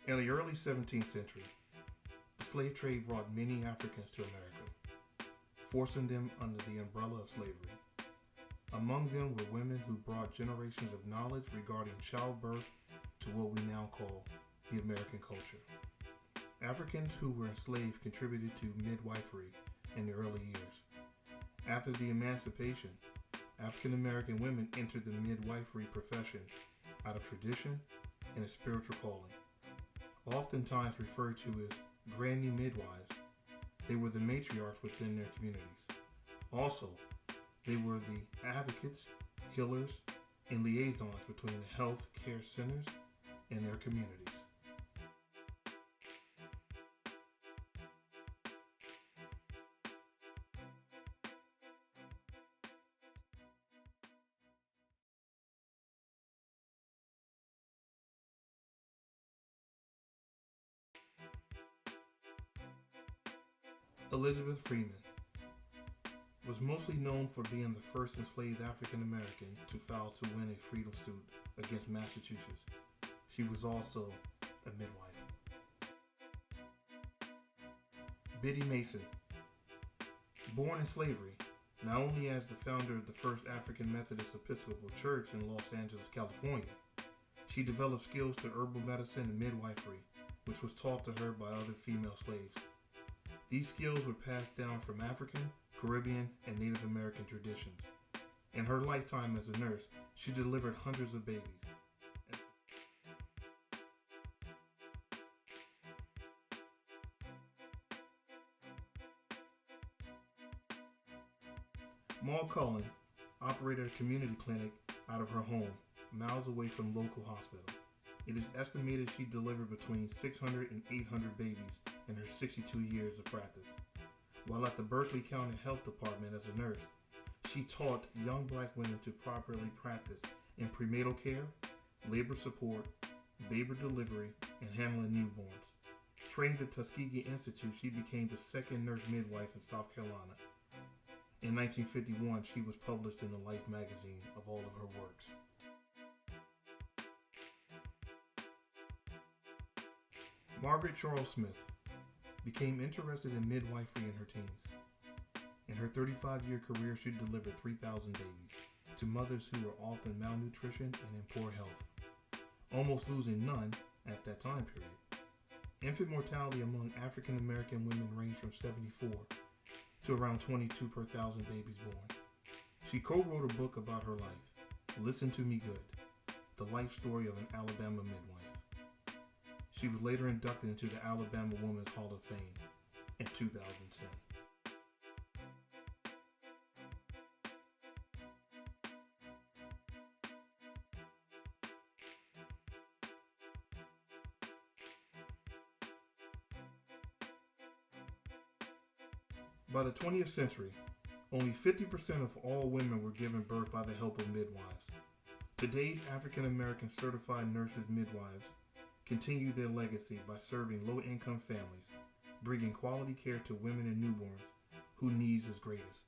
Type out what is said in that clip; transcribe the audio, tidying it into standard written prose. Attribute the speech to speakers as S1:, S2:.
S1: In the early 17th century, the slave trade brought many Africans to America, forcing them under the umbrella of slavery. Among them were women who brought generations of knowledge regarding childbirth to what we now call the American culture. Africans who were enslaved contributed to midwifery in the early years. After the emancipation, African American women entered the midwifery profession out of tradition and a spiritual calling. Oftentimes referred to as granny midwives, they were the matriarchs within their communities. Also, they were the advocates, healers, and liaisons between the health care centers and their communities. Elizabeth Freeman was mostly known for being the first enslaved African American to file to win a freedom suit against Massachusetts. She was also a midwife. Biddy Mason, born in slavery, not only as the founder of the first African Methodist Episcopal Church in Los Angeles, California, she developed skills to herbal medicine and midwifery, which was taught to her by other female slaves. These skills were passed down from African, Caribbean, and Native American traditions. In her lifetime as a nurse, she delivered hundreds of babies. Maud Cullen operated a community clinic out of her home, miles away from local hospital. It is estimated she delivered between 600 and 800 babies in her 62 years of practice. While at the Berkeley County Health Department as a nurse, she taught young black women to properly practice in prenatal care, labor support, baby delivery, and handling newborns. Trained at Tuskegee Institute, she became the second nurse midwife in South Carolina. In 1951, she was published in the Life magazine of all of her works. Margaret Charles Smith became interested in midwifery in her teens. In her 35-year career, she delivered 3,000 babies to mothers who were often malnutrition and in poor health, almost losing none at that time period. Infant mortality among African American women ranged from 74 to around 22 per thousand babies born. She co-wrote a book about her life, Listen to Me Good, the life story of an Alabama midwife. She was later inducted into the Alabama Women's Hall of Fame in 2010. By the 20th century, only 50% of all women were given birth by the help of midwives. Today's African American certified nurses midwives continue their legacy by serving low-income families, bringing quality care to women and newborns whose needs is greatest.